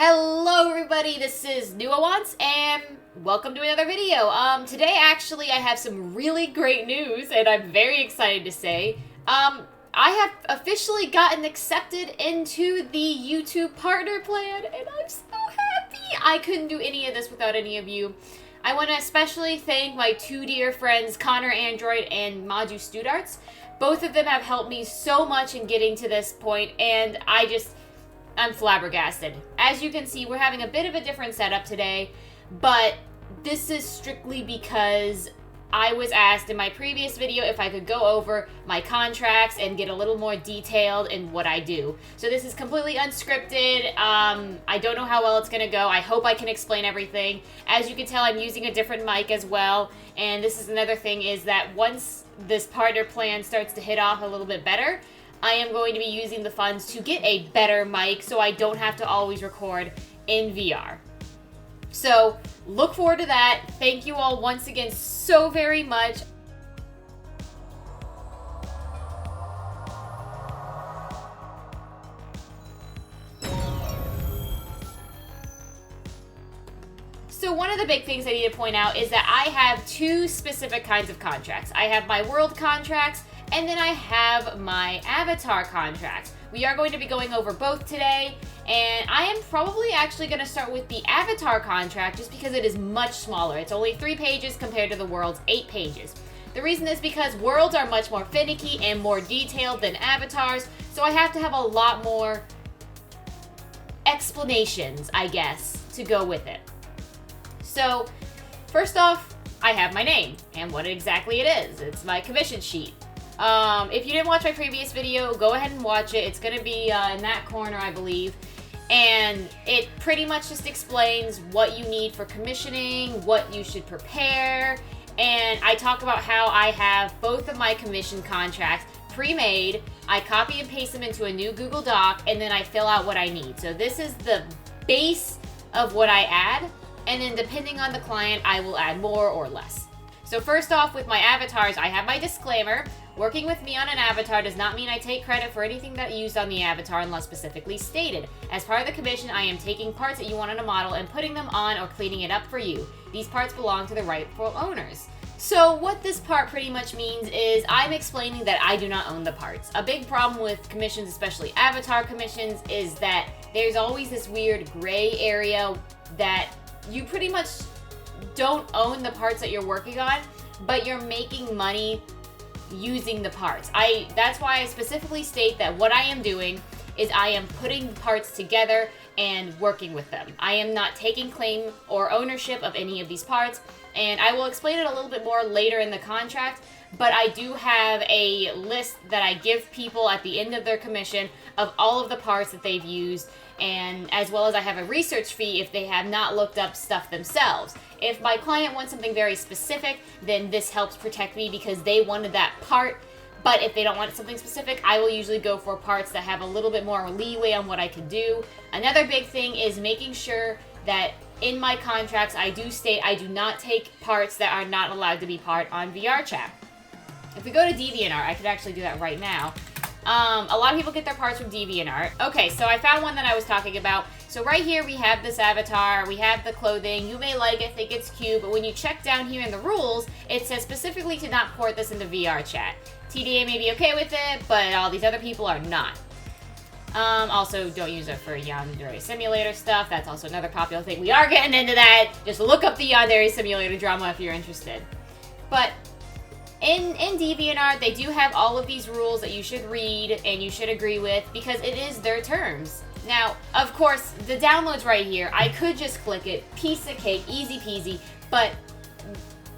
Hello everybody, this is Nuoance and welcome to another video. Today actually I have some really great news and I'm very excited to say. I have officially gotten accepted into the YouTube partner plan and I'm so happy. I couldn't do any of this without any of you. I want to especially thank my two dear friends, Connor Android and Maju Studarts. Both of them have helped me so much in getting to this point and I'm flabbergasted. As you can see, we're having a bit of a different setup today, but this is strictly because I was asked in my previous video if I could go over my contracts and get a little more detailed in what I do. So this is completely unscripted. I don't know how well it's gonna go. I hope I can explain everything. As you can tell, I'm using a different mic as well. And this is another thing is that once this partner plan starts to hit off a little bit better, I am going to be using the funds to get a better mic so I don't have to always record in VR. So look forward to that. Thank you all once again so very much. So one of the big things I need to point out is that I have two specific kinds of contracts. I have my world contracts and then I have my avatar contracts. We are going to be going over both today, and I am probably actually going to start with the avatar contract just because it is much smaller. It's only 3 pages compared to the world's 8 pages. The reason is because worlds are much more finicky and more detailed than avatars, so I have to have a lot more explanations, I guess, to go with it. So, first off, I have my name, and what exactly it is. It's my commission sheet. If you didn't watch my previous video, go ahead and watch it. It's going to be in that corner, I believe. And it pretty much just explains what you need for commissioning, what you should prepare, and I talk about how I have both of my commission contracts pre-made. I copy and paste them into a new Google Doc, and then I fill out what I need. So this is the base of what I add, and then depending on the client, I will add more or less. So first off, with my avatars, I have my disclaimer. Working with me on an avatar does not mean I take credit for anything that you used on the avatar unless specifically stated. As part of the commission, I am taking parts that you want in a model and putting them on or cleaning it up for you. These parts belong to the rightful owners. So what this part pretty much means is I'm explaining that I do not own the parts. A big problem with commissions, especially avatar commissions, is that there's always this weird gray area that you pretty much don't own the parts that you're working on, but you're making money using the parts. That's why I specifically state that what I am doing is I am putting the parts together and working with them. I am not taking claim or ownership of any of these parts, and I will explain it a little bit more later in the contract, but I do have a list that I give people at the end of their commission of all of the parts that they've used, and as well as I have a research fee if they have not looked up stuff themselves. If my client wants something very specific, then this helps protect me because they wanted that part. But if they don't want something specific, I will usually go for parts that have a little bit more leeway on what I can do. Another big thing is making sure that in my contracts, I do state I do not take parts that are not allowed to be part on VRChat. If we go to DeviantArt, I could actually do that right now. A lot of people get their parts from DeviantArt. Okay, so I found one that I was talking about. So right here we have this avatar, we have the clothing. You may like it, think it's cute, but when you check down here in the rules, it says specifically to not port this into VRChat. TDA may be okay with it, but all these other people are not. Also, don't use it for Yandere Simulator stuff. That's also another popular thing. We are getting into that. Just look up the Yandere Simulator drama if you're interested. But in DeviantArt, they do have all of these rules that you should read and you should agree with because it is their terms. Now, of course, the download's right here. I could just click it, piece of cake, easy peasy, but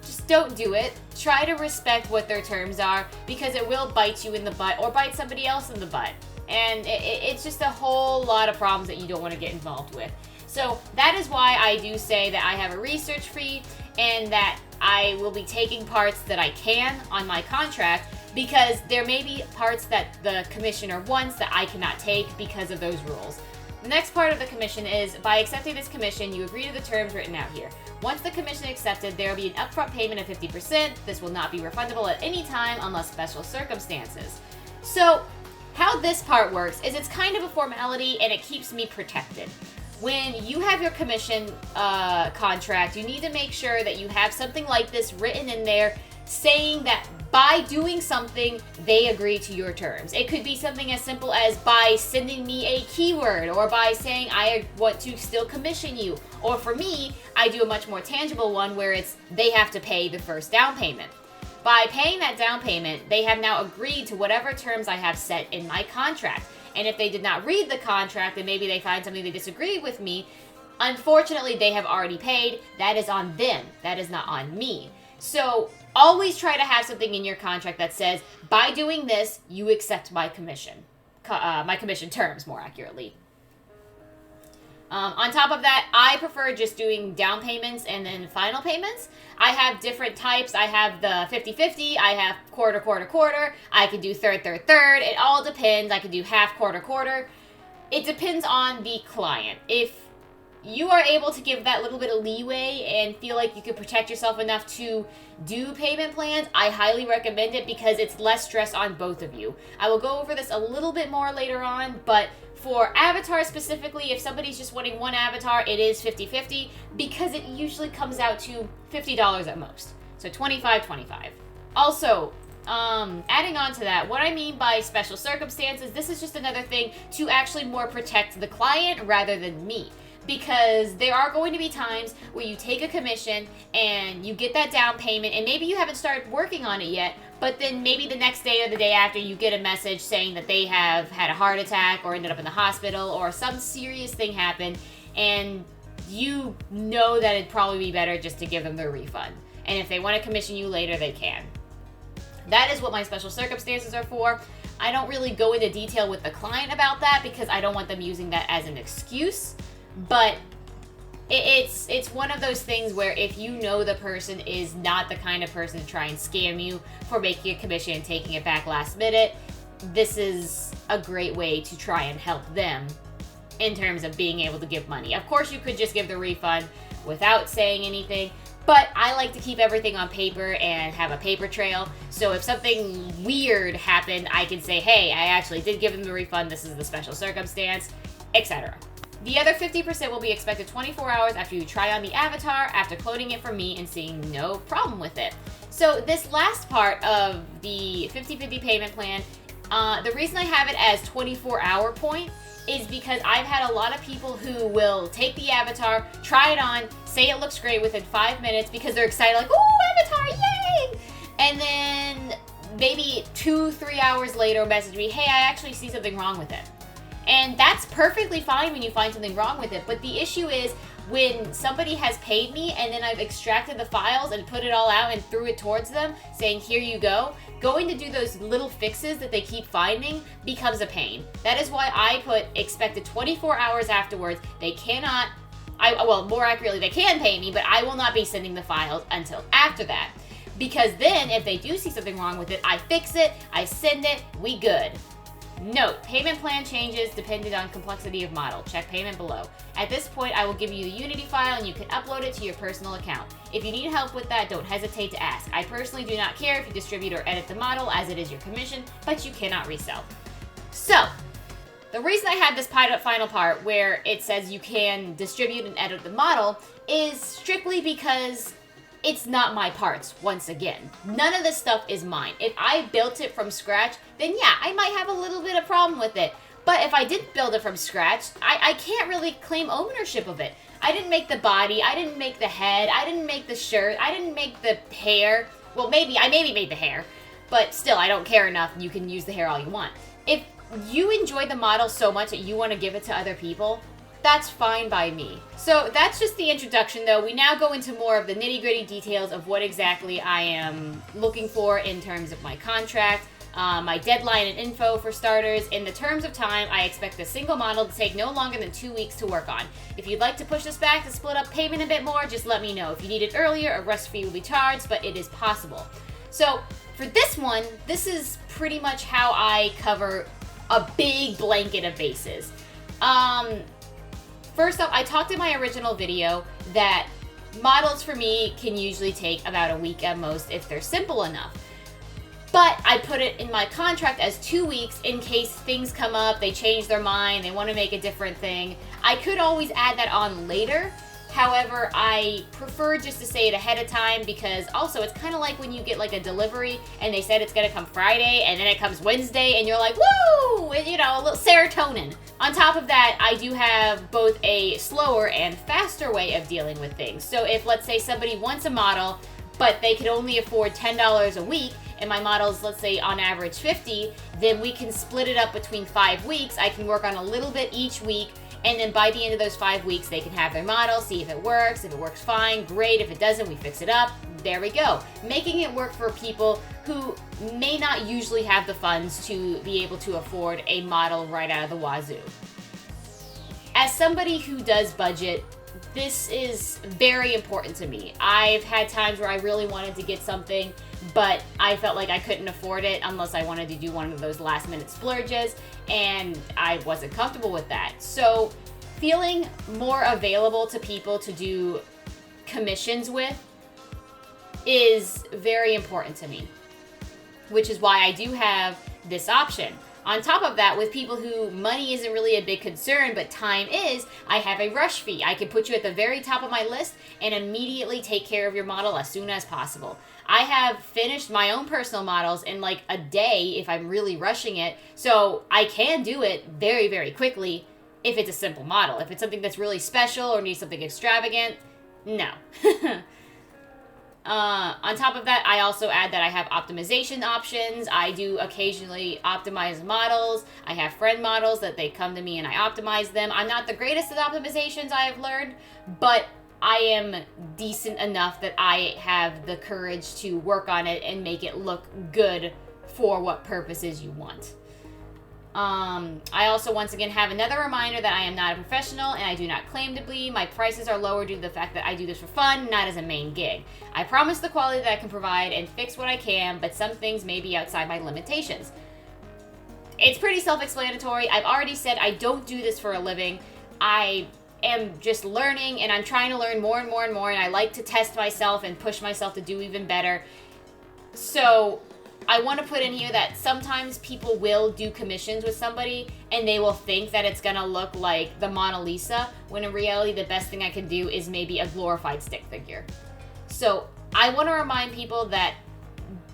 just don't do it. Try to respect what their terms are because it will bite you in the butt or bite somebody else in the butt. And it's just a whole lot of problems that you don't want to get involved with. So that is why I do say that I have a research fee and that I will be taking parts that I can on my contract because there may be parts that the commissioner wants that I cannot take because of those rules. The next part of the commission is, by accepting this commission, you agree to the terms written out here. Once the commission is accepted, there will be an upfront payment of 50%. This will not be refundable at any time unless special circumstances. So how this part works is it's kind of a formality and it keeps me protected. when you have your commission contract, you need to make sure that you have something like this written in there saying that by doing something, they agree to your terms. It could be something as simple as by sending me a keyword, or by saying I want to still commission you. Or for me, I do a much more tangible one where it's they have to pay the first down payment. By paying that down payment, they have now agreed to whatever terms I have set in my contract. And if they did not read the contract and maybe they find something they disagree with me, unfortunately, they have already paid. That is on them. That is not on me. So always try to have something in your contract that says, by doing this, you accept my commission. My commission terms, more accurately. On top of that, I prefer just doing down payments and then final payments. I have different types. I have the 50-50. I have quarter, quarter, quarter. I can do third, third, third. It all depends. I can do half, quarter, quarter. It depends on the client. If you are able to give that little bit of leeway and feel like you can protect yourself enough to do payment plans, I highly recommend it because it's less stress on both of you. I will go over this a little bit more later on, but for avatars specifically, if somebody's just wanting one avatar, it is 50-50 because it usually comes out to $50 at most. So $25. Also, adding on to that, what I mean by special circumstances, this is just another thing to actually more protect the client rather than me. Because there are going to be times where you take a commission and you get that down payment and maybe you haven't started working on it yet, but then maybe the next day or the day after you get a message saying that they have had a heart attack or ended up in the hospital or some serious thing happened, and you know that it'd probably be better just to give them their refund. And if they want to commission you later, they can. That is what my special circumstances are for. I don't really go into detail with the client about that because I don't want them using that as an excuse. But it's one of those things where if you know the person is not the kind of person to try and scam you for making a commission and taking it back last minute, this is a great way to try and help them in terms of being able to give money. Of course, you could just give the refund without saying anything, but I like to keep everything on paper and have a paper trail. So if something weird happened, I can say, hey, I actually did give them the refund. This is the special circumstance, etc. The other 50% will be expected 24 hours after you try on the avatar, after cloning it from me and seeing no problem with it. So this last part of the 50-50 payment plan, the reason I have it as 24-hour point is because I've had a lot of people who will take the avatar, try it on, say it looks great within 5 minutes because they're excited, like, ooh, avatar, yay! And then maybe 2-3 hours later message me, hey, I actually see something wrong with it. And that's perfectly fine when you find something wrong with it. But the issue is when somebody has paid me and then I've extracted the files and put it all out and threw it towards them saying, here you go, going to do those little fixes that they keep finding becomes a pain. That is why I put expected 24 hours afterwards. They cannot, well, more accurately, they can pay me, but I will not be sending the files until after that. Because then if they do see something wrong with it, I fix it, I send it, we good. Note, payment plan changes depending on complexity of model. Check payment below. At this point, I will give you the Unity file and you can upload it to your personal account. If you need help with that, don't hesitate to ask. I personally do not care if you distribute or edit the model as it is your commission, but you cannot resell. So, the reason I have this final part where it says you can distribute and edit the model is strictly because it's not my parts, once again. None of this stuff is mine. If I built it from scratch, then yeah, I might have a little bit of problem with it. But if I didn't build it from scratch, I can't really claim ownership of it. I didn't make the body, I didn't make the head, I didn't make the shirt, I didn't make the hair. Well, I maybe made the hair, but still, I don't care enough. You can use the hair all you want. If you enjoy the model so much that you want to give it to other people, that's fine by me. So that's just the introduction though. We now go into more of the nitty-gritty details of what exactly I am looking for in terms of my contract, my deadline and info for starters. In the terms of time, I expect a single model to take no longer than 2 weeks to work on. If you'd like to push this back to split up payment a bit more, just let me know. If you need it earlier, a rest fee will be charged, but it is possible. So for this one, this is pretty much how I cover a big blanket of bases. First off, I talked in my original video that models for me can usually take about a week at most if they're simple enough. But I put it in my contract as 2 weeks in case things come up, they change their mind, they want to make a different thing. I could always add that on later. However, I prefer just to say it ahead of time because also it's kind of like when you get like a delivery and they said it's going to come Friday and then it comes Wednesday and you're like, woo, you know, a little serotonin. On top of that, I do have both a slower and faster way of dealing with things. So if, let's say, somebody wants a model, but they could only afford $10 a week, and my model's, let's say, on average $50, then we can split it up between 5 weeks. I can work on a little bit each week, and then by the end of those 5 weeks, they can have their model, see if it works. If it works fine, great. If it doesn't, we fix it up. There we go. Making it work for people who may not usually have the funds to be able to afford a model right out of the wazoo. As somebody who does budget, this is very important to me. I've had times where I really wanted to get something, but I felt like I couldn't afford it unless I wanted to do one of those last minute splurges, and I wasn't comfortable with that. So feeling more available to people to do commissions with is very important to me, which is why I do have this option. On top of that, with people who money isn't really a big concern, but time is, I have a rush fee. I can put you at the very top of my list and immediately take care of your model as soon as possible. I have finished my own personal models in like a day if I'm really rushing it, so I can do it very, very quickly if it's a simple model. If it's something that's really special or needs something extravagant, no. On top of that, I also add that I have optimization options. I do occasionally optimize models. I have friend models that they come to me and I optimize them. I'm not the greatest at optimizations, I have learned, but I am decent enough that I have the courage to work on it and make it look good for what purposes you want. I also, once again, have another reminder that I am not a professional and I do not claim to be. My prices are lower due to the fact that I do this for fun, not as a main gig. I promise the quality that I can provide and fix what I can, but some things may be outside my limitations. It's pretty self-explanatory. I've already said I don't do this for a living. I am just learning, and I'm trying to learn more and more and more, and I like to test myself and push myself to do even better. So I want to put in here that sometimes people will do commissions with somebody and they will think that it's going to look like the Mona Lisa, when in reality the best thing I can do is maybe a glorified stick figure. So I want to remind people that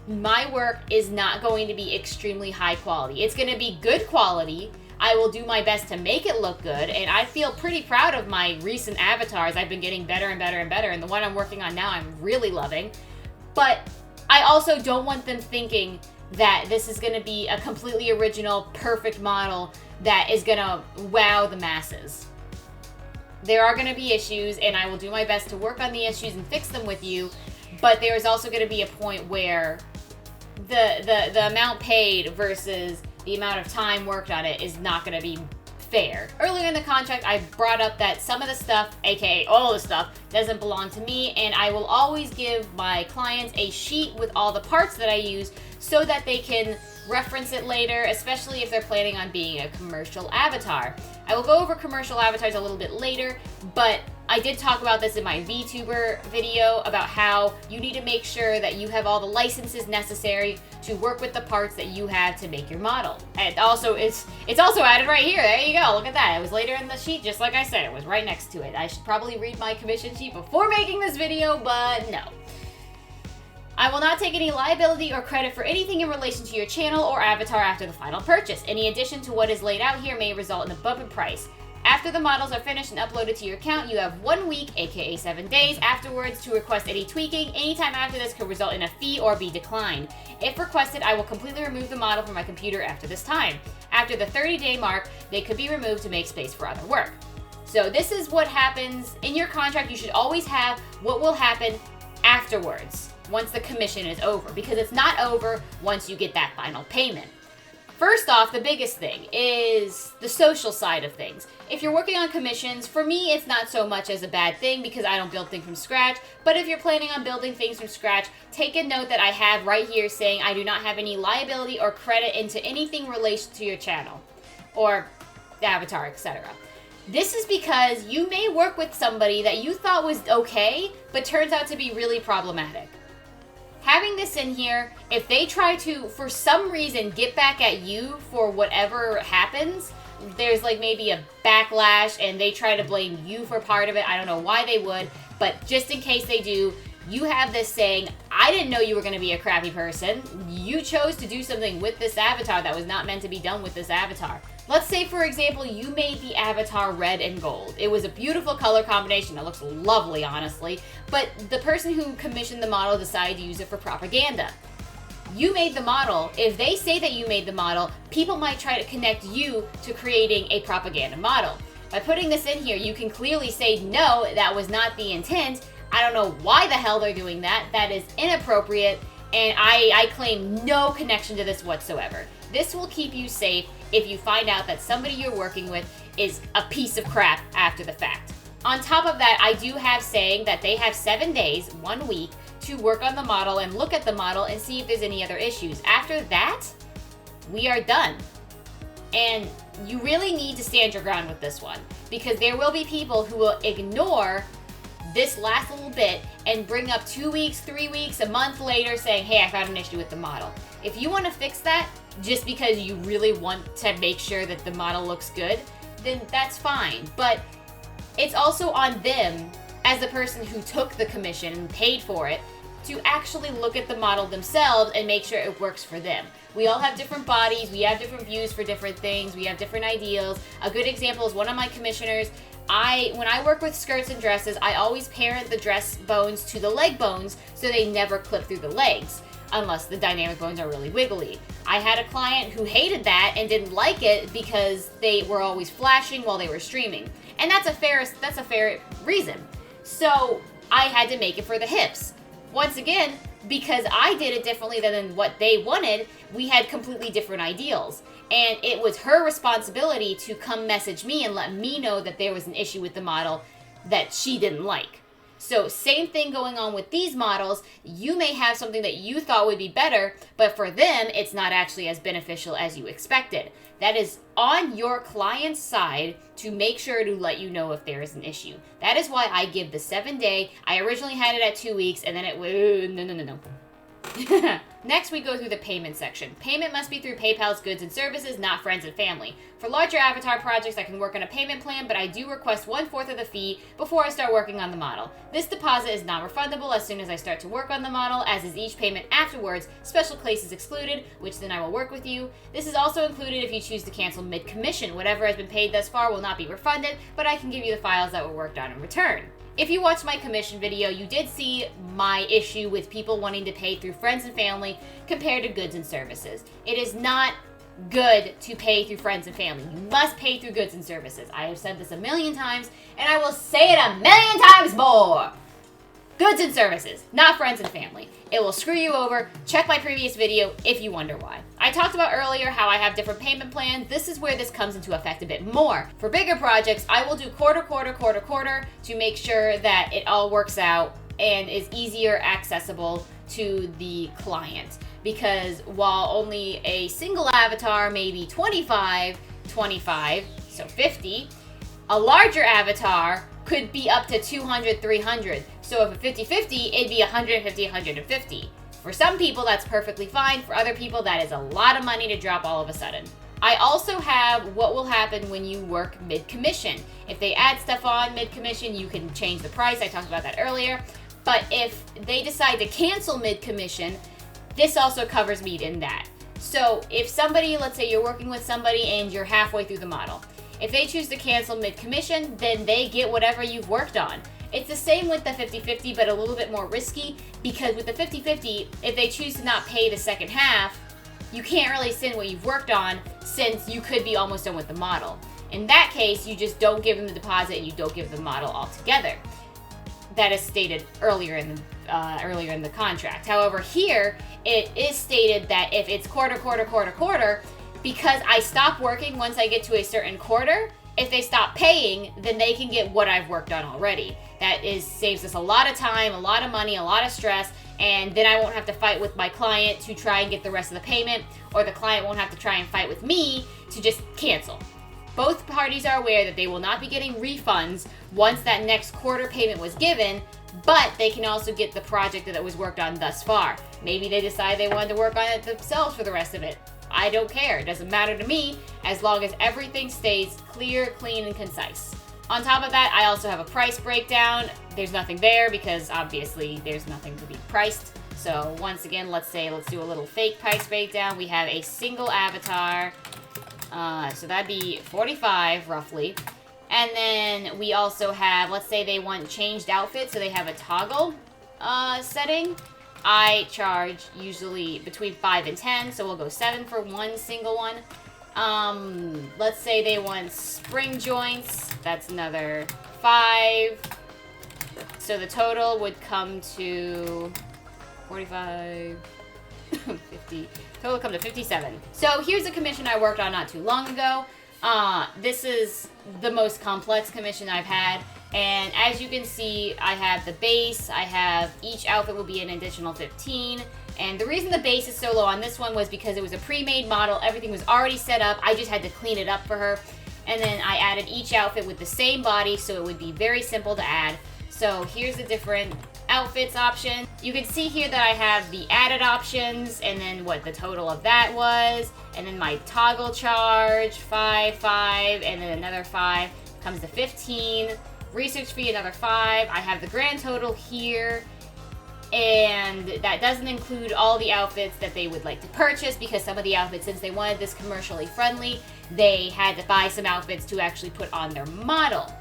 my work is not going to be extremely high quality. It's going to be good quality. I will do my best to make it look good, and I feel pretty proud of my recent avatars. I've been getting better and better and better, and the one I'm working on now I'm really loving. But I also don't want them thinking that this is going to be a completely original, perfect model that is going to wow the masses. There are going to be issues, and I will do my best to work on the issues and fix them with you, but there is also going to be a point where the amount paid versus the amount of time worked on it is not going to be fair. Earlier in the contract, I brought up that some of the stuff, aka all the stuff, doesn't belong to me, and I will always give my clients a sheet with all the parts that I use so that they can reference it later, especially if they're planning on being a commercial avatar. I will go over commercial avatars a little bit later, but I did talk about this in my VTuber video about how you need to make sure that you have all the licenses necessary to work with the parts that you have to make your model. And also, it's also added right here. There you go. Look at that. It was later in the sheet, just like I said. It was right next to it. I should probably read my commission sheet before making this video, but no. I will not take any liability or credit for anything in relation to your channel or avatar after the final purchase. Any addition to what is laid out here may result in a bump in price. After the models are finished and uploaded to your account, you have 1 week, aka 7 days, afterwards to request any tweaking. Anytime after this could result in a fee or be declined. If requested, I will completely remove the model from my computer after this time. After the 30-day mark, they could be removed to make space for other work. So this is what happens in your contract. You should always have what will happen afterwards, once the commission is over, because it's not over once you get that final payment. First off, the biggest thing is the social side of things. If you're working on commissions, for me, it's not so much as a bad thing because I don't build things from scratch. But if you're planning on building things from scratch, take a note that I have right here saying I do not have any liability or credit into anything related to your channel or the avatar, etc. This is because you may work with somebody that you thought was okay, but turns out to be really problematic. Having this in here, if they try to, for some reason, get back at you for whatever happens, there's like maybe a backlash and they try to blame you for part of it. I don't know why they would, but just in case they do, you have this saying, I didn't know you were going to be a crappy person. You chose to do something with this avatar that was not meant to be done with this avatar. Let's say, for example, you made the avatar red and gold. It was a beautiful color combination. It looks lovely, honestly. But the person who commissioned the model decided to use it for propaganda. You made the model. If they say that you made the model, people might try to connect you to creating a propaganda model. By putting this in here, you can clearly say, no, that was not the intent. I don't know why the hell they're doing that. That is inappropriate, and I claim no connection to this whatsoever. This will keep you safe if you find out that somebody you're working with is a piece of crap after the fact. On top of that, I do have saying that they have 7 days, 1 week, to work on the model and look at the model and see if there's any other issues. After that, we are done. And you really need to stand your ground with this one, because there will be people who will ignore this last little bit and bring up 2 weeks, 3 weeks, a month later saying, hey, I found an issue with the model. If you want to fix that just because you really want to make sure that the model looks good, then that's fine. But it's also on them, as the person who took the commission and paid for it, to actually look at the model themselves and make sure it works for them. We all have different bodies, we have different views for different things, we have different ideals. A good example is one of my commissioners. When I work with skirts and dresses, I always parent the dress bones to the leg bones so they never clip through the legs, unless the dynamic bones are really wiggly. I had a client who hated that and didn't like it because they were always flashing while they were streaming. And that's a fair reason. So I had to make it for the hips. Once again, because I did it differently than what they wanted, we had completely different ideals. And it was her responsibility to come message me and let me know that there was an issue with the model that she didn't like. So same thing going on with these models. You may have something that you thought would be better, but for them, it's not actually as beneficial as you expected. That is on your client's side to make sure to let you know if there is an issue. That is why I give the 7 day. I originally had it at 2 weeks, and then no. Next, we go through the payment section. Payment must be through PayPal's goods and services, not friends and family. For larger avatar projects, I can work on a payment plan, but I do request 1/4 of the fee before I start working on the model. This deposit is non-refundable as soon as I start to work on the model, as is each payment afterwards. Special cases excluded, which then I will work with you. This is also included if you choose to cancel mid-commission. Whatever has been paid thus far will not be refunded, but I can give you the files that were worked on in return. If you watched my commission video, you did see my issue with people wanting to pay through friends and family compared to goods and services. It is not good to pay through friends and family. You must pay through goods and services. I have said this a million times, and I will say it a million times more. Goods and services, not friends and family. It will screw you over. Check my previous video if you wonder why. I talked about earlier how I have different payment plans. This is where this comes into effect a bit more. For bigger projects, I will do quarter to make sure that it all works out and is easier accessible to the client. Because while only a single avatar may be 25, so 50, a larger avatar could be up to 200, 300. So if a 50-50, it'd be 150, 150. For some people, that's perfectly fine. For other people, that is a lot of money to drop all of a sudden. I also have what will happen when you work mid-commission. If they add stuff on mid-commission, you can change the price. I talked about that earlier. But if they decide to cancel mid-commission, this also covers me in that. So if somebody, let's say you're working with somebody and you're halfway through the model. If they choose to cancel mid-commission, then they get whatever you've worked on. It's the same with the 50-50, but a little bit more risky, because with the 50-50, if they choose to not pay the second half, you can't really send what you've worked on, since you could be almost done with the model. In that case, you just don't give them the deposit and you don't give the model altogether. That is stated earlier in the contract. However, here, it is stated that if it's quarter, because I stop working once I get to a certain quarter, if they stop paying, then they can get what I've worked on already. That saves us a lot of time, a lot of money, a lot of stress, and then I won't have to fight with my client to try and get the rest of the payment, or the client won't have to try and fight with me to just cancel. Both parties are aware that they will not be getting refunds once that next quarter payment was given, but they can also get the project that was worked on thus far. Maybe they decide they wanted to work on it themselves for the rest of it. I don't care. It doesn't matter to me as long as everything stays clear, clean, and concise. On top of that, I also have a price breakdown. There's nothing there because obviously there's nothing to be priced. So once again, let's do a little fake price breakdown. We have a single avatar. So that'd be 45 roughly. And then we also have, let's say they want changed outfits, so they have a toggle setting. I charge usually between 5 and 10, so we'll go 7 for one single one. Let's say they want spring joints. That's another 5. So the total would come to 45, 50. Total would come to 57. So here's a commission I worked on not too long ago. This is the most complex commission I've had. And as you can see, I have the base, I have each outfit will be an additional 15. And the reason the base is so low on this one was because it was a pre-made model. Everything was already set up. I just had to clean it up for her. And then I added each outfit with the same body, so it would be very simple to add. So here's the different outfits option. You can see here that I have the added options and then what the total of that was. And then my toggle charge, 5, 5, and then another 5 comes to 15. Research fee, another 5. I have the grand total here. And that doesn't include all the outfits that they would like to purchase, because some of the outfits, since they wanted this commercially friendly, they had to buy some outfits to actually put on their model.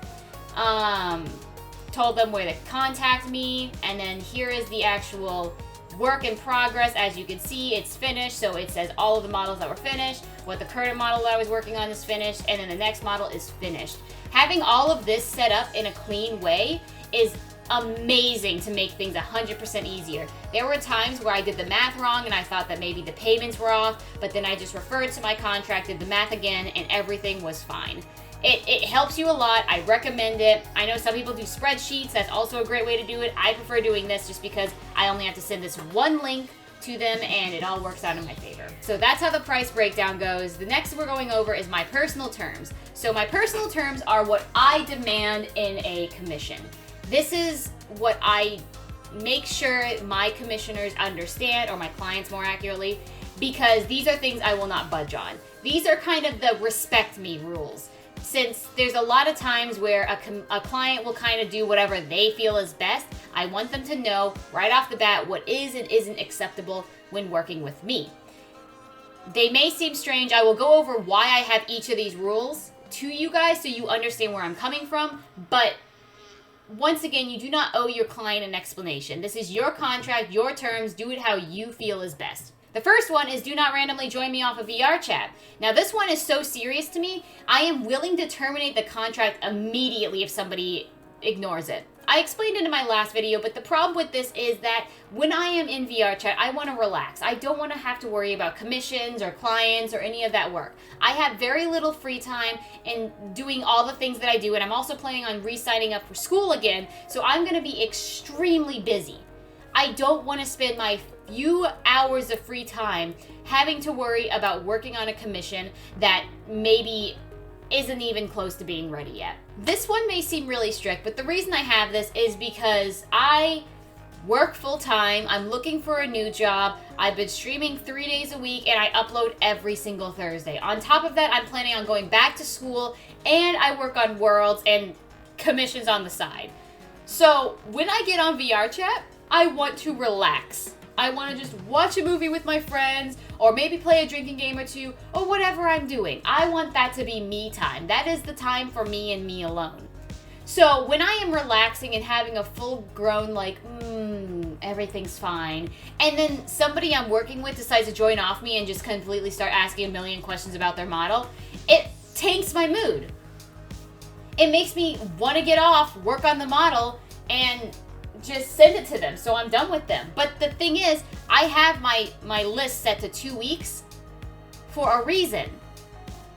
Told them where to contact me, and then here is the actual work in progress. As you can see, it's finished, so it says all of the models that were finished, what the current model that I was working on is finished, and then the next model is finished. Having all of this set up in a clean way is amazing to make things 100% easier. There were times where I did the math wrong and I thought that maybe the payments were off, but then I just referred to my contract, did the math again, and everything was fine. It helps you a lot. I recommend it. I know some people do spreadsheets. That's also a great way to do it. I prefer doing this just because I only have to send this one link to them and it all works out in my favor. So that's how the price breakdown goes. The next we're going over is my personal terms. So my personal terms are what I demand in a commission. This is what I make sure my commissioners understand, or my clients more accurately, because these are things I will not budge on. These are kind of the respect me rules. Since there's a lot of times where a client will kind of do whatever they feel is best, I want them to know right off the bat what is and isn't acceptable when working with me. They may seem strange. I will go over why I have each of these rules to you guys so you understand where I'm coming from, but once again, you do not owe your client an explanation. This is your contract, your terms, do it how you feel is best. The first one is do not randomly join me off of VRChat. Now this one is so serious to me, I am willing to terminate the contract immediately if somebody ignores it. I explained it in my last video, but the problem with this is that when I am in VRChat, I want to relax. I don't want to have to worry about commissions or clients or any of that work. I have very little free time in doing all the things that I do, and I'm also planning on re-signing up for school again, so I'm going to be extremely busy. I don't want to spend my few hours of free time having to worry about working on a commission that maybe isn't even close to being ready yet. This one may seem really strict, but the reason I have this is because I work full time. I'm looking for a new job. I've been streaming 3 days a week and I upload every single Thursday. On top of that, I'm planning on going back to school and I work on worlds and commissions on the side. So when I get on VRChat, I want to relax. I want to just watch a movie with my friends, or maybe play a drinking game or two, or whatever I'm doing. I want that to be me time. That is the time for me and me alone. So when I am relaxing and having a full-grown, like, everything's fine, and then somebody I'm working with decides to join off me and just completely start asking a million questions about their model, it tanks my mood. It makes me want to get off, work on the model, and just send it to them so I'm done with them. But the thing is, I have my list set to 2 weeks for a reason.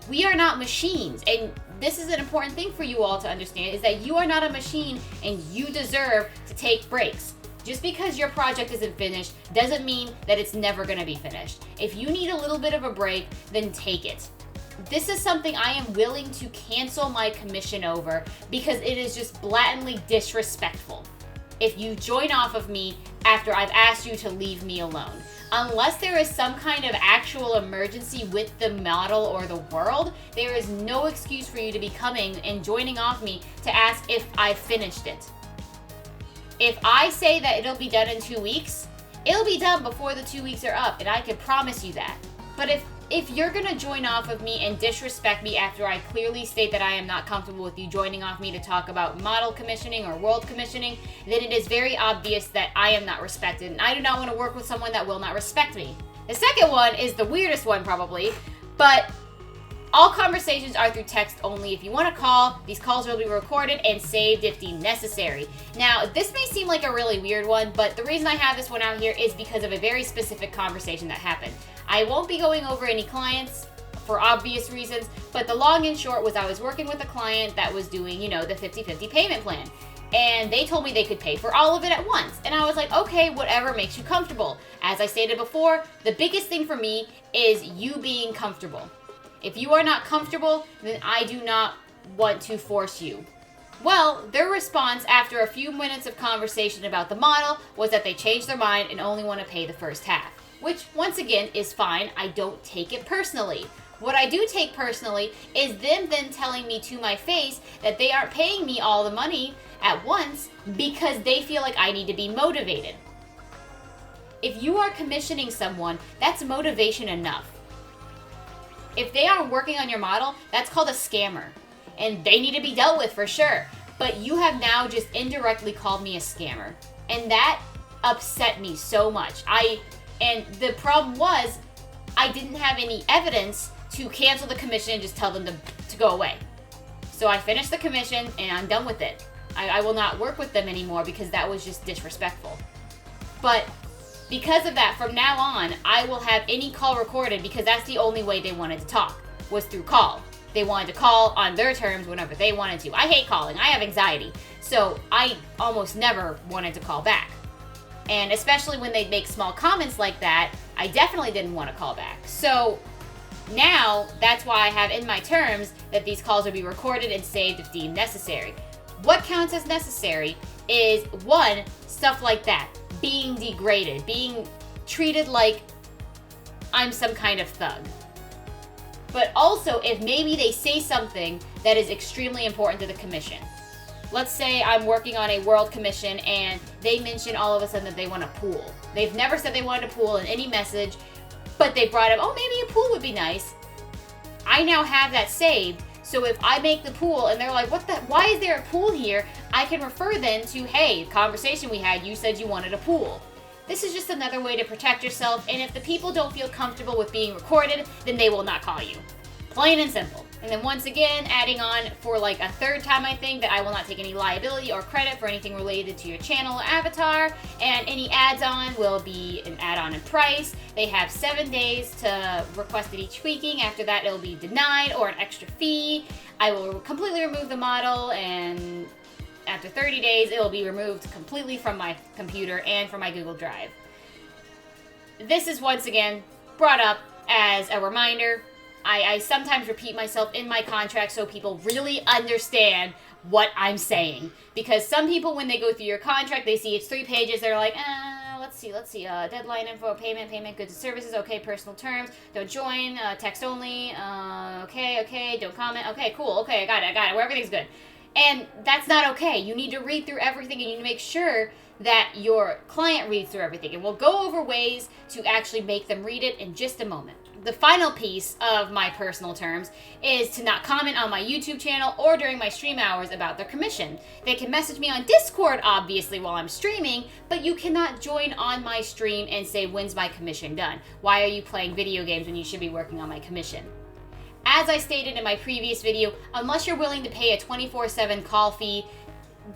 We are not machines, and this is an important thing for you all to understand, is that you are not a machine and you deserve to take breaks. Just because your project isn't finished doesn't mean that it's never going to be finished. If you need a little bit of a break, then take it. This is something I am willing to cancel my commission over because it is just blatantly disrespectful. if you join off of me after I've asked you to leave me alone. Unless there is some kind of actual emergency with the model or the world, there is no excuse for you to be coming and joining off me to ask if I've finished it. If I say that it'll be done in 2 weeks, it'll be done before the 2 weeks are up, and I can promise you that. But if you're gonna join off of me and disrespect me after I clearly state that I am not comfortable with you joining off me to talk about model commissioning or world commissioning, then it is very obvious that I am not respected, and I do not want to work with someone that will not respect me. The second one is the weirdest one probably, but all conversations are through text only. If you want to call, these calls will be recorded and saved if deemed necessary. Now, this may seem like a really weird one, but the reason I have this one out here is because of a very specific conversation that happened. I won't be going over any clients for obvious reasons, but the long and short was I was working with a client that was doing, the 50-50 payment plan. And they told me they could pay for all of it at once. And I was like, okay, whatever makes you comfortable. As I stated before, the biggest thing for me is you being comfortable. If you are not comfortable, then I do not want to force you. Well, their response after a few minutes of conversation about the model was that they changed their mind and only want to pay the first half. Which, once again, is fine. I don't take it personally. What I do take personally is them then telling me to my face that they aren't paying me all the money at once because they feel like I need to be motivated. If you are commissioning someone, that's motivation enough. If they aren't working on your model, that's called a scammer. And they need to be dealt with for sure. But you have now just indirectly called me a scammer. And that upset me so much. And the problem was, I didn't have any evidence to cancel the commission and just tell them to go away. So I finished the commission and I'm done with it. I will not work with them anymore because that was just disrespectful. But because of that, from now on, I will have any call recorded because that's the only way they wanted to talk, was through call. They wanted to call on their terms whenever they wanted to. I hate calling. I have anxiety. So I almost never wanted to call back. And especially when they make small comments like that, I definitely didn't want to call back. So now, that's why I have in my terms that these calls will be recorded and saved if deemed necessary. What counts as necessary is, one, stuff like that. Being degraded, being treated like I'm some kind of thug. But also, if maybe they say something that is extremely important to the commission. Let's say I'm working on a world commission and they mention all of a sudden that they want a pool. They've never said they wanted a pool in any message, but they brought up, oh, maybe a pool would be nice. I now have that saved, so if I make the pool and they're like, why is there a pool here? I can refer then to, hey, conversation we had, you said you wanted a pool. This is just another way to protect yourself, and if the people don't feel comfortable with being recorded, then they will not call you. Plain and simple. And then once again, adding on for like a third time, I think, that I will not take any liability or credit for anything related to your channel or avatar, and any add-on will be an add-on in price. They have 7 days to request any tweaking. After that, it'll be denied or an extra fee. I will completely remove the model, and after 30 days, it will be removed completely from my computer and from my Google Drive. This is once again brought up as a reminder. I sometimes repeat myself in my contract so people really understand what I'm saying. Because some people, when they go through your contract, they see it's 3 pages. They're like, let's see. Deadline info, payment, goods and services. Okay, personal terms. Don't join. Text only. Okay. Don't comment. Okay, cool. Okay, I got it. Where everything's good. And that's not okay. You need to read through everything, and you need to make sure that your client reads through everything. And we'll go over ways to actually make them read it in just a moment. The final piece of my personal terms is to not comment on my YouTube channel or during my stream hours about their commission. They can message me on Discord, obviously, while I'm streaming, but you cannot join on my stream and say, when's my commission done? Why are you playing video games when you should be working on my commission? As I stated in my previous video, unless you're willing to pay a 24/7 call fee,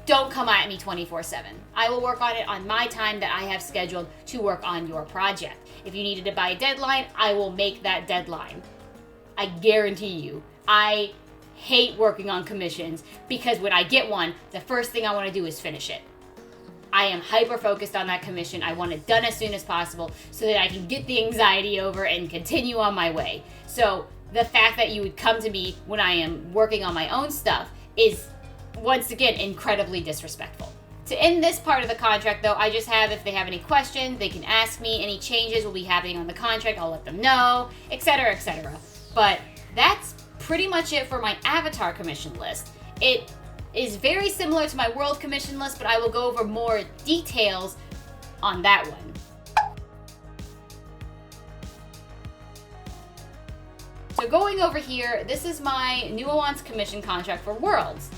don't come at me 24/7. I will work on it on my time that I have scheduled to work on your project. If you needed to buy a deadline, I will make that deadline. I guarantee you. I hate working on commissions because when I get one, the first thing I want to do is finish it. I am hyper focused on that commission. I want it done as soon as possible so that I can get the anxiety over and continue on my way. So the fact that you would come to me when I am working on my own stuff is, once again, incredibly disrespectful. To end this part of the contract, though, I just have, if they have any questions, they can ask me. Any changes will be happening on the contract. I'll let them know, etc., etc. But that's pretty much it for my avatar commission list. It is very similar to my world commission list, but I will go over more details on that one. So going over here, this is my Nuoance commission contract for worlds.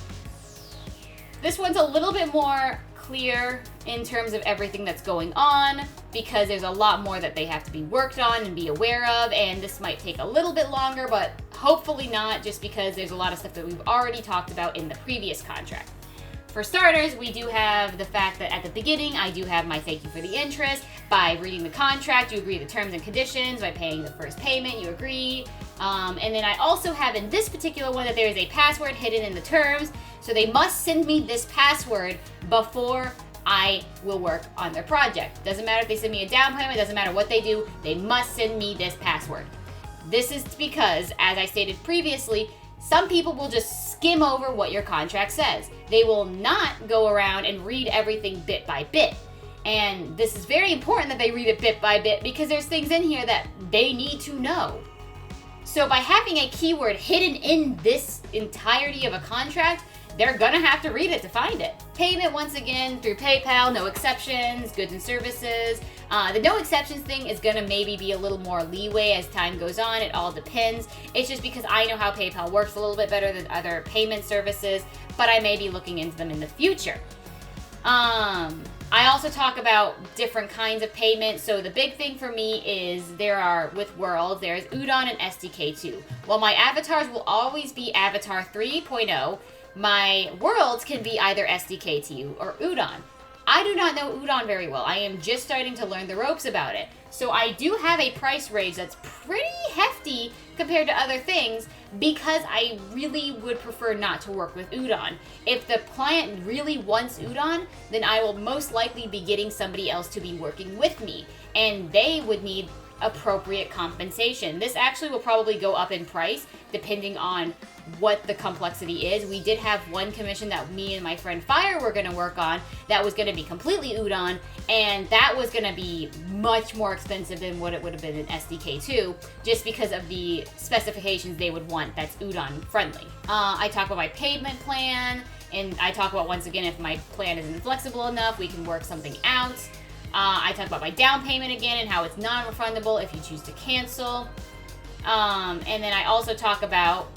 This one's a little bit more clear in terms of everything that's going on, because there's a lot more that they have to be worked on and be aware of, and this might take a little bit longer, but hopefully not, just because there's a lot of stuff that we've already talked about in the previous contract. For starters, we do have the fact that at the beginning, I do have my thank you for the interest. By reading the contract, you agree to the terms and conditions. By paying the first payment, you agree. And then I also have in this particular one that there is a password hidden in the terms. So they must send me this password before I will work on their project. Doesn't matter if they send me a down payment, doesn't matter what they do, they must send me this password. This is because, as I stated previously, some people will just skim over what your contract says. They will not go around and read everything bit by bit. And this is very important that they read it bit by bit, because there's things in here that they need to know. So by having a keyword hidden in this entirety of a contract, they're gonna have to read it to find it. Payment, once again, through PayPal, no exceptions, goods and services. The no exceptions thing is gonna maybe be a little more leeway as time goes on. It all depends. It's just because I know how PayPal works a little bit better than other payment services, but I may be looking into them in the future. I also talk about different kinds of payment. So the big thing for me is with Worlds, there's Udon and SDK2. While my avatars will always be Avatar 3.0, my worlds can be either SDK2 or Udon. I do not know Udon very well. I am just starting to learn the ropes about it. So I do have a price range that's pretty hefty compared to other things, because I really would prefer not to work with Udon. If the client really wants Udon, then I will most likely be getting somebody else to be working with me, and they would need appropriate compensation. This actually will probably go up in price depending on what the complexity is. We did have one commission that me and my friend Fire were going to work on that was going to be completely Udon, and that was going to be much more expensive than what it would have been in SDK2, just because of the specifications they would want that's Udon friendly. I talk about my payment plan, and I talk about, once again, if my plan isn't flexible enough, we can work something out. I talk about my down payment again and how it's non-refundable if you choose to cancel. And then I also talk about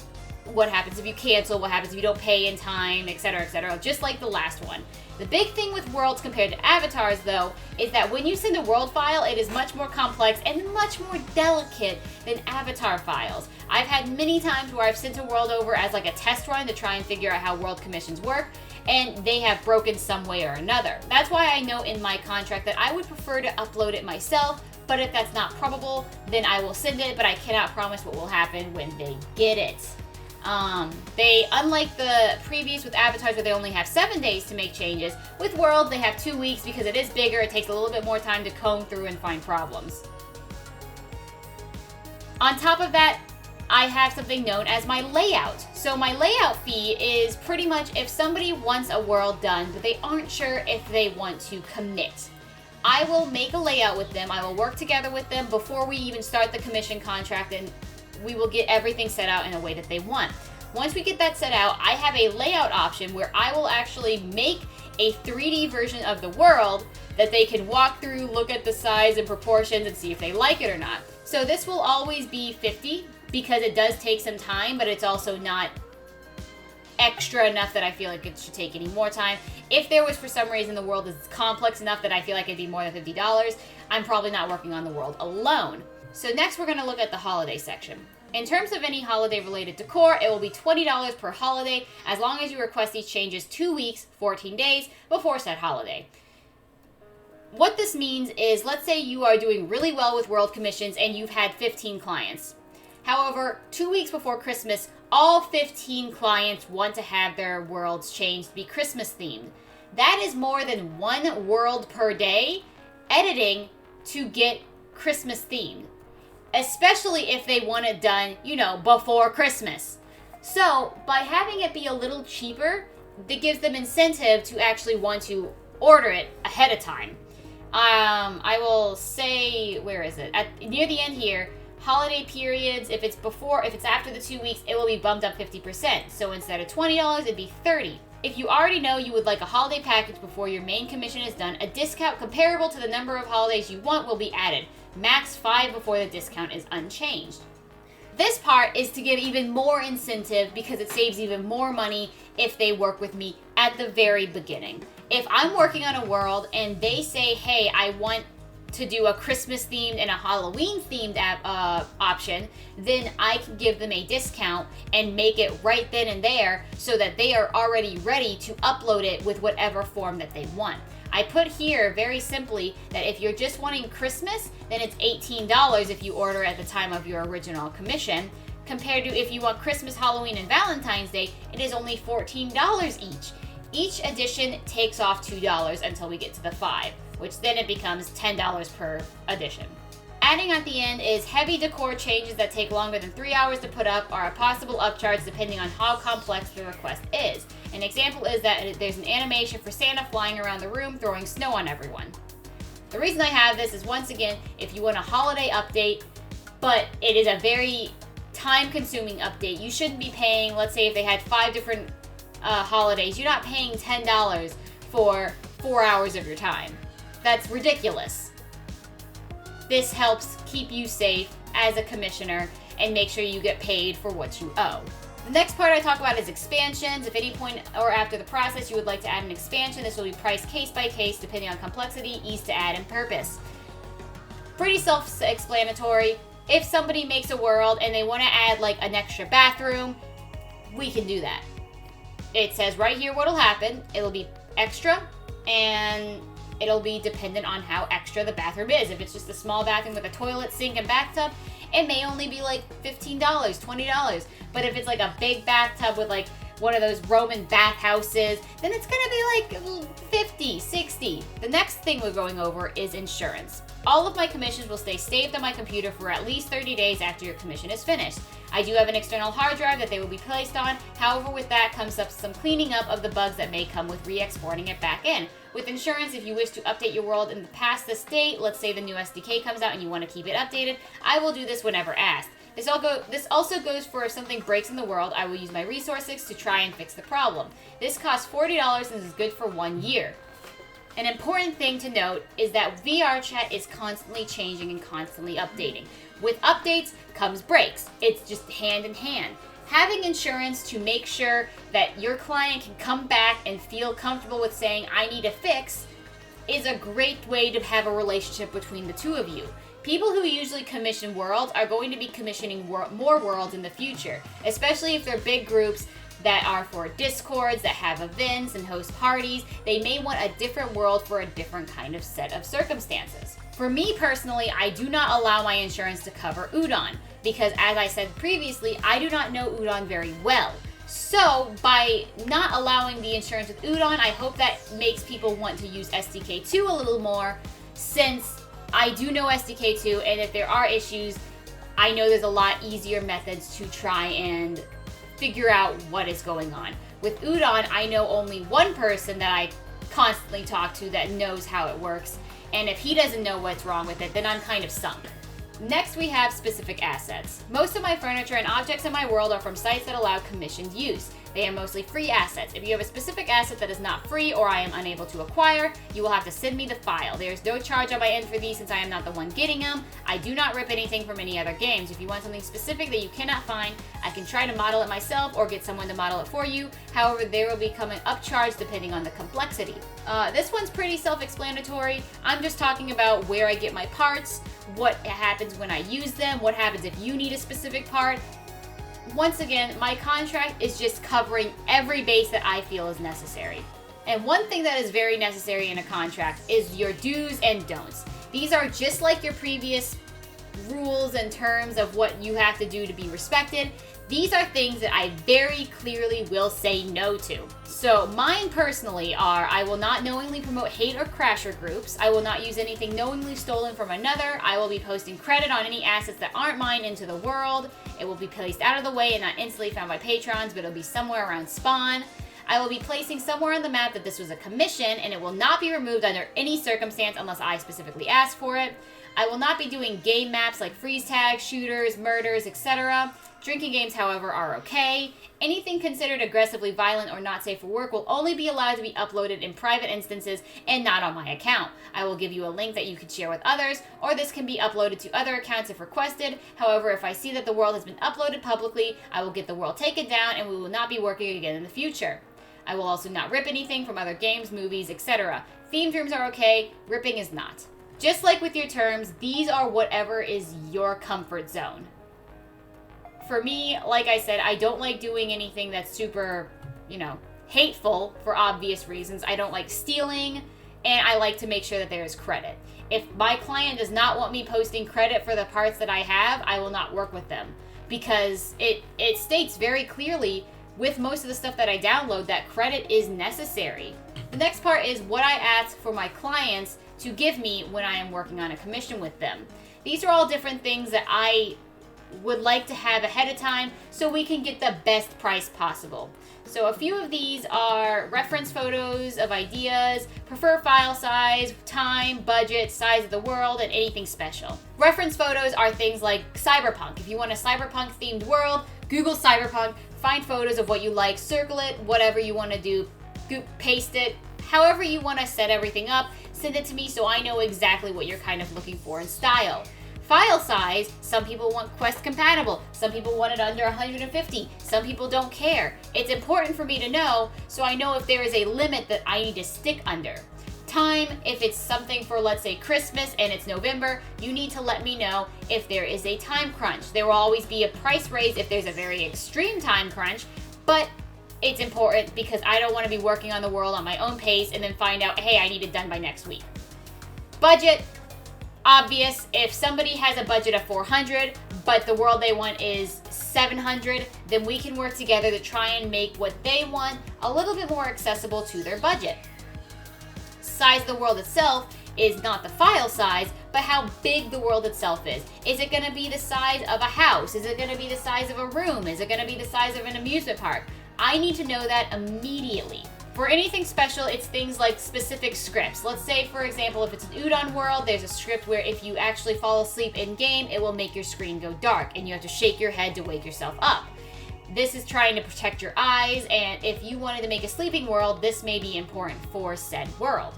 what happens if you cancel, what happens if you don't pay in time, etc., just like the last one. The big thing with worlds compared to avatars, though, is that when you send a world file, it is much more complex and much more delicate than avatar files. I've had many times where I've sent a world over as like a test run to try and figure out how world commissions work, and they have broken some way or another. That's why I know in my contract that I would prefer to upload it myself, but if that's not probable, then I will send it, but I cannot promise what will happen when they get it. Unlike the previous with avatars where they only have 7 days to make changes, with World they have 2 weeks because it is bigger, it takes a little bit more time to comb through and find problems. On top of that, I have something known as my layout. So my layout fee is pretty much if somebody wants a world done, but they aren't sure if they want to commit. I will make a layout with them, I will work together with them before we even start the commission contract, and we will get everything set out in a way that they want. Once we get that set out, I have a layout option where I will actually make a 3D version of the world that they can walk through, look at the size and proportions, and see if they like it or not. So this will always be 50 because it does take some time, but it's also not extra enough that I feel like it should take any more time. If there was, for some reason, the world is complex enough that I feel like it'd be more than $50, I'm probably not working on the world alone. So next we're going to look at the holiday section. In terms of any holiday-related decor, it will be $20 per holiday as long as you request these changes 2 weeks, 14 days before said holiday. What this means is, let's say you are doing really well with world commissions and you've had 15 clients. However, 2 weeks before Christmas, all 15 clients want to have their worlds changed to be Christmas themed. That is more than 1 world per day editing to get Christmas themed. Especially if they want it done, before Christmas. So, by having it be a little cheaper, that gives them incentive to actually want to order it ahead of time. I will say, where is it? Near the end here, holiday periods, if it's after the 2 weeks, it will be bumped up 50%. So instead of $20, it'd be $30. If you already know you would like a holiday package before your main commission is done, a discount comparable to the number of holidays you want will be added. Max 5 before the discount is unchanged. This part is to give even more incentive because it saves even more money if they work with me at the very beginning. If I'm working on a world and they say, hey, I want to do a Christmas themed and a Halloween themed option, then I can give them a discount and make it right then and there so that they are already ready to upload it with whatever form that they want. I put here very simply that if you're just wanting Christmas, then it's $18 if you order at the time of your original commission, compared to if you want Christmas, Halloween, and Valentine's Day, it is only $14 each. Each edition takes off $2 until we get to the 5, which then it becomes $10 per edition. Adding at the end is heavy decor changes that take longer than 3 hours to put up or a possible upcharge depending on how complex the request is. An example is that there's an animation for Santa flying around the room throwing snow on everyone. The reason I have this is, once again, if you want a holiday update, but it is a very time-consuming update, you shouldn't be paying, let's say if they had 5 different holidays, you're not paying $10 for 4 hours of your time. That's ridiculous. This helps keep you safe as a commissioner and make sure you get paid for what you owe. The next part I talk about is expansions. If at any point or after the process you would like to add an expansion, this will be priced case by case depending on complexity, ease to add, and purpose. Pretty self-explanatory. If somebody makes a world and they want to add like an extra bathroom, we can do that. It says right here what'll happen. It'll be extra, and it'll be dependent on how extra the bathroom is. If it's just a small bathroom with a toilet, sink, and bathtub, it may only be like $15, $20. But if it's like a big bathtub with like one of those Roman bathhouses, then it's gonna be like 50, 60. The next thing we're going over is insurance. All of my commissions will stay saved on my computer for at least 30 days after your commission is finished. I do have an external hard drive that they will be placed on. However, with that comes up some cleaning up of the bugs that may come with re-exporting it back in. With insurance, if you wish to update your world in the past this date, let's say the new SDK comes out and you want to keep it updated, I will do this whenever asked. This also goes for if something breaks in the world, I will use my resources to try and fix the problem. This costs $40 and is good for 1 year. An important thing to note is that VRChat is constantly changing and constantly updating. With updates comes breaks. It's just hand in hand. Having insurance to make sure that your client can come back and feel comfortable with saying, I need a fix, is a great way to have a relationship between the two of you. People who usually commission worlds are going to be commissioning more worlds in the future, especially if they're big groups that are for discords, that have events and host parties. They may want a different world for a different kind of set of circumstances. For me personally, I do not allow my insurance to cover Udon, because as I said previously, I do not know Udon very well. So by not allowing the insurance with Udon, I hope that makes people want to use SDK2 a little more, since I do know SDK2, and if there are issues, I know there's a lot easier methods to try and figure out what is going on. With Udon, I know only one person that I constantly talk to that knows how it works, and if he doesn't know what's wrong with it, then I'm kind of sunk. Next, we have specific assets. Most of my furniture and objects in my world are from sites that allow commissioned use. They are mostly free assets. If you have a specific asset that is not free or I am unable to acquire, you will have to send me the file. There is no charge on my end for these since I am not the one getting them. I do not rip anything from any other games. If you want something specific that you cannot find, I can try to model it myself or get someone to model it for you. However, there will become an upcharge depending on the complexity. This one's pretty self-explanatory. I'm just talking about where I get my parts, what happens when I use them, what happens if you need a specific part. Once again, my contract is just covering every base that I feel is necessary. And one thing that is very necessary in a contract is your do's and don'ts. These are just like your previous rules and terms of what you have to do to be respected. These are things that I very clearly will say no to. So mine personally are, I will not knowingly promote hate or crasher groups. I will not use anything knowingly stolen from another. I will be posting credit on any assets that aren't mine into the world. It will be placed out of the way and not instantly found by patrons, but it'll be somewhere around spawn. I will be placing somewhere on the map that this was a commission, and it will not be removed under any circumstance unless I specifically ask for it. I will not be doing game maps like freeze tags, shooters, murders, etc. Drinking games, however, are okay. Anything considered aggressively violent or not safe for work will only be allowed to be uploaded in private instances and not on my account. I will give you a link that you can share with others, or this can be uploaded to other accounts if requested. However, if I see that the world has been uploaded publicly, I will get the world taken down and we will not be working again in the future. I will also not rip anything from other games, movies, etc. Themed rooms are okay, ripping is not. Just like with your terms, these are whatever is your comfort zone. For me, like I said, I don't like doing anything that's super, hateful for obvious reasons. I don't like stealing, and I like to make sure that there is credit. If my client does not want me posting credit for the parts that I have, I will not work with them, because it states very clearly with most of the stuff that I download that credit is necessary. The next part is what I ask for my clients to give me when I am working on a commission with them. These are all different things that I would like to have ahead of time so we can get the best price possible. So a few of these are reference photos of ideas, prefer file size, time, budget, size of the world, and anything special. Reference photos are things like cyberpunk. If you want a cyberpunk themed world, Google cyberpunk, find photos of what you like, circle it, whatever you want to do, paste it, however you want to set everything up, send it to me so I know exactly what you're kind of looking for in style. File size, some people want Quest compatible, some people want it under 150, some people don't care. It's important for me to know so I know if there is a limit that I need to stick under. Time, if it's something for, let's say, Christmas and it's November, you need to let me know if there is a time crunch. There will always be a price raise if there's a very extreme time crunch, but it's important because I don't want to be working on the world on my own pace and then find out, hey, I need it done by next week. Budget, obvious. If somebody has a budget of 400, but the world they want is 700, then we can work together to try and make what they want a little bit more accessible to their budget. Size of the world itself is not the file size, but how big the world itself is. Is it going to be the size of a house? Is it going to be the size of a room? Is it going to be the size of an amusement park? I need to know that immediately. For anything special, it's things like specific scripts. Let's say, for example, if it's an Udon world, there's a script where if you actually fall asleep in-game, it will make your screen go dark, and you have to shake your head to wake yourself up. This is trying to protect your eyes, and if you wanted to make a sleeping world, this may be important for said world.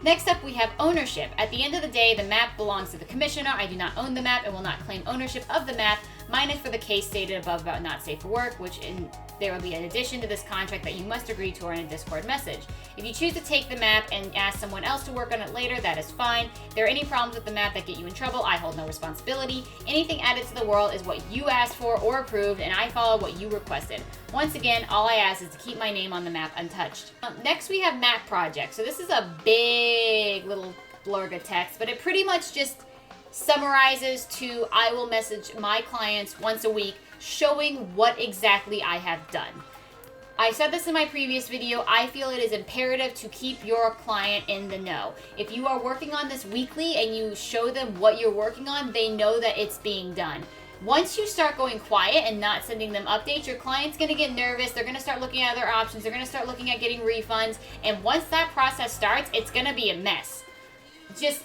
Next up, we have ownership. At the end of the day, the map belongs to the commissioner. I do not own the map and will not claim ownership of the map, minus for the case stated above about not safe for work, there will be an addition to this contract that you must agree to or in a Discord message. If you choose to take the map and ask someone else to work on it later, that is fine. If there are any problems with the map that get you in trouble, I hold no responsibility. Anything added to the world is what you asked for or approved, and I follow what you requested. Once again, all I ask is to keep my name on the map untouched. Next, we have map project. So this is a big little blurb of text, but it pretty much just summarizes to I will message my clients once a week showing what exactly I have done. I said this in my previous video, I feel it is imperative to keep your client in the know. If you are working on this weekly and you show them what you're working on, they know that it's being done. Once you start going quiet and not sending them updates, your client's going to get nervous, they're going to start looking at other options, they're going to start looking at getting refunds, and once that process starts, it's going to be a mess. Just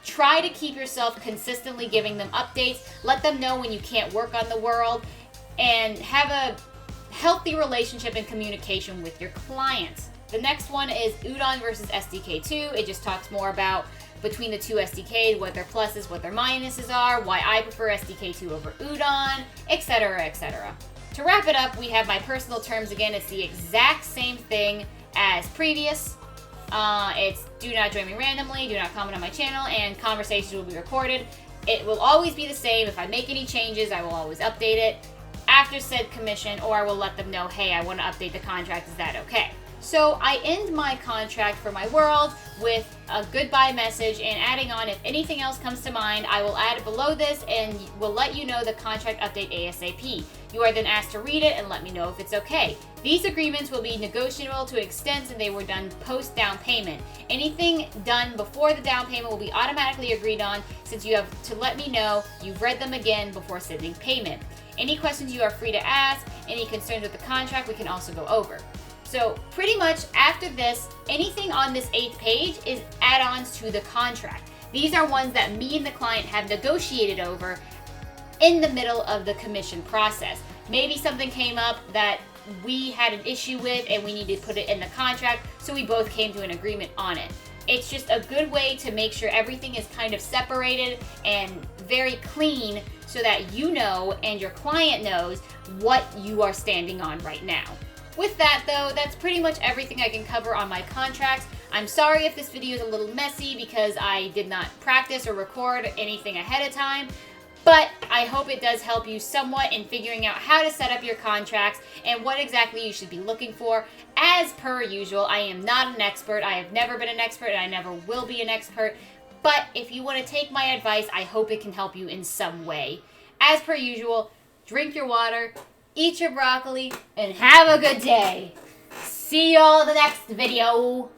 try to keep yourself consistently giving them updates. Let them know when you can't work on the world, and have a healthy relationship and communication with your clients. The next one is Udon versus SDK2. It just talks more about between the two SDKs, what their pluses, what their minuses are, why I prefer SDK2 over Udon, etc., etc. To wrap it up, we have my personal terms again. It's the exact same thing as previous. It's do not join me randomly, do not comment on my channel, and conversations will be recorded. It will always be the same. If I make any changes, I will always update it after said commission, or I will let them know, hey, I want to update the contract, is that okay? So I end my contract for my world with a goodbye message and adding on, if anything else comes to mind, I will add it below this and will let you know the contract update ASAP. You are then asked to read it and let me know if it's okay. These agreements will be negotiable to extent and they were done post down payment. Anything done before the down payment will be automatically agreed on, since you have to let me know you've read them again before sending payment. Any questions you are free to ask, any concerns with the contract, we can also go over. So pretty much after this, anything on this 8th page is add-ons to the contract. These are ones that me and the client have negotiated over in the middle of the commission process. Maybe something came up that we had an issue with and we needed to put it in the contract, so we both came to an agreement on it. It's just a good way to make sure everything is kind of separated and very clean so that you know and your client knows what you are standing on right now. With that though, that's pretty much everything I can cover on my contracts. I'm sorry if this video is a little messy because I did not practice or record anything ahead of time, but I hope it does help you somewhat in figuring out how to set up your contracts and what exactly you should be looking for. As per usual, I am not an expert. I have never been an expert and I never will be an expert. But if you want to take my advice, I hope it can help you in some way. As per usual, drink your water, eat your broccoli, and have a good day. See y'all in the next video.